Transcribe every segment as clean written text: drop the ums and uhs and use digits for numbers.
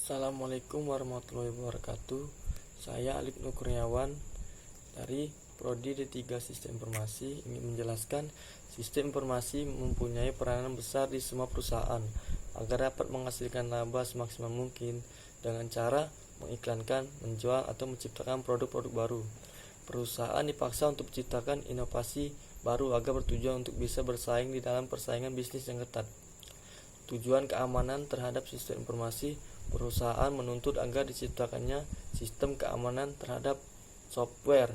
Assalamualaikum warahmatullahi wabarakatuh. Saya Alif Nur Kurniawan dari Prodi D3 Sistem Informasi ingin menjelaskan sistem informasi mempunyai peranan besar di semua perusahaan agar dapat menghasilkan laba semaksimal mungkin dengan cara mengiklankan, menjual, atau menciptakan produk-produk baru. Perusahaan dipaksa untuk menciptakan inovasi baru agar bertujuan untuk bisa bersaing di dalam persaingan bisnis yang ketat. Tujuan keamanan terhadap sistem informasi, perusahaan menuntut agar diciptakannya sistem keamanan terhadap software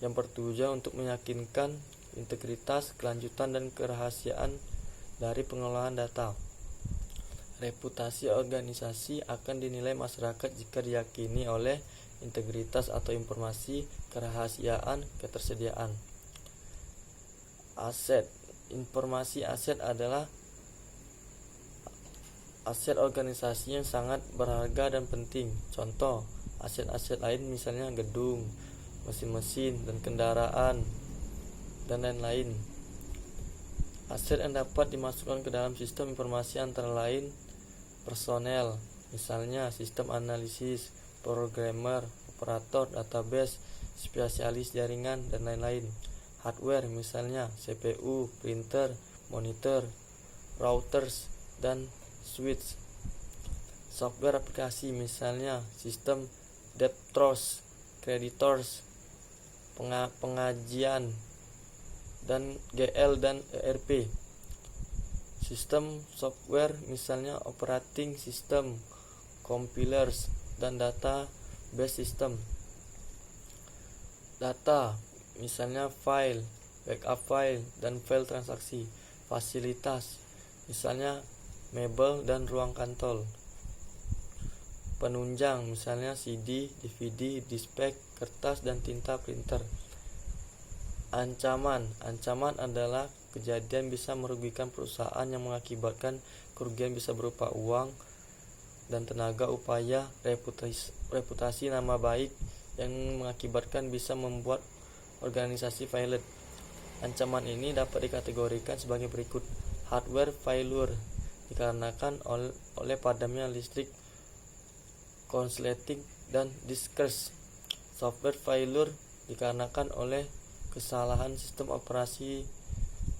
yang bertujuan untuk meyakinkan integritas, kelanjutan, dan kerahasiaan dari pengelolaan data. Reputasi organisasi akan dinilai masyarakat jika diyakini oleh integritas atau informasi, kerahasiaan, ketersediaan. Aset. Informasi aset adalah aset organisasi yang sangat berharga dan penting. Contoh, aset-aset lain misalnya gedung, mesin-mesin, dan kendaraan, dan lain-lain. Aset yang dapat dimasukkan ke dalam sistem informasi antara lain personel, misalnya sistem analisis, programmer, operator, database, spesialis jaringan, dan lain-lain. Hardware, misalnya CPU, printer, monitor, routers, dan switch. Software aplikasi, misalnya sistem debtors, creditors, pengajian, dan GL dan ERP. Sistem software, misalnya operating system, compilers, dan database system. Data, misalnya file, backup file, dan file transaksi. Fasilitas, misalnya mebel dan ruang kantor. Penunjang, misalnya CD, DVD, dispek, kertas, dan tinta printer. Ancaman adalah kejadian bisa merugikan perusahaan yang mengakibatkan kerugian bisa berupa uang dan tenaga, upaya, reputasi, nama baik yang mengakibatkan bisa membuat organisasi failed. Ancaman ini dapat dikategorikan sebagai berikut. Hardware failure dikarenakan oleh padamnya listrik, konsleting, dan diskerse. Software failure dikarenakan oleh kesalahan sistem operasi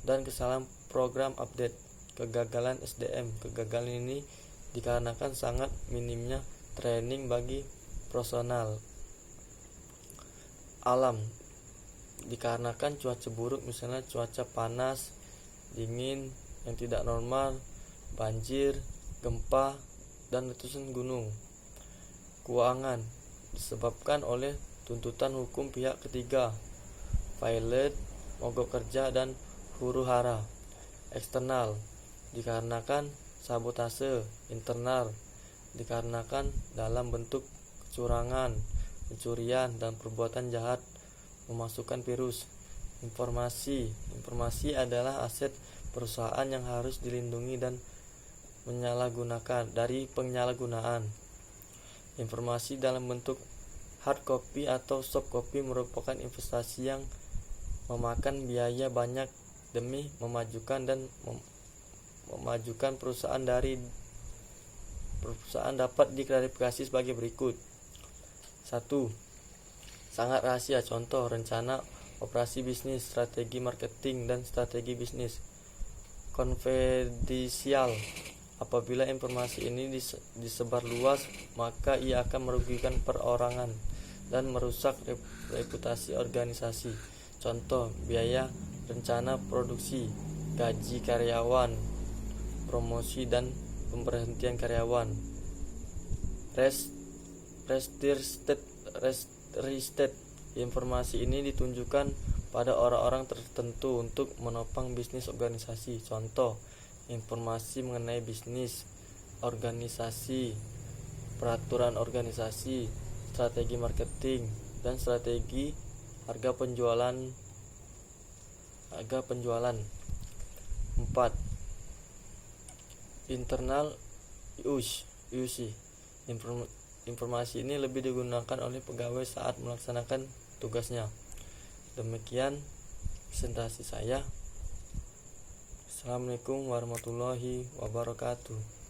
dan kesalahan program update. Kegagalan SDM. Kegagalan ini dikarenakan sangat minimnya training bagi personal. Alam dikarenakan cuaca buruk, misalnya cuaca panas, dingin yang tidak normal, banjir, gempa, dan letusan gunung. Keuangan disebabkan oleh tuntutan hukum pihak ketiga, pilot, mogok kerja, dan huru-hara. Eksternal dikarenakan sabotase. Internal dikarenakan dalam bentuk kecurangan, pencurian, dan perbuatan jahat memasukkan virus. Informasi adalah aset perusahaan yang harus dilindungi dan dari penyalahgunaan. Informasi dalam bentuk hard copy atau soft copy merupakan investasi yang memakan biaya banyak demi memajukan perusahaan. Perusahaan dapat diklarifikasi sebagai berikut. 1. Sangat rahasia. Contoh, rencana operasi bisnis, strategi marketing, dan strategi bisnis. Konfidensial. Apabila informasi ini disebar luas, maka ia akan merugikan perorangan dan merusak reputasi organisasi. Contoh, biaya rencana produksi, gaji karyawan, promosi, dan pemberhentian karyawan. Restricted. Informasi ini ditunjukkan pada orang-orang tertentu untuk menopang bisnis organisasi. Contoh, informasi mengenai bisnis organisasi, peraturan organisasi, strategi marketing, dan strategi harga penjualan. 4. Internal use. Informasi ini lebih digunakan oleh pegawai saat melaksanakan tugasnya. Demikian presentasi saya. Assalamualaikum warahmatullahi wabarakatuh.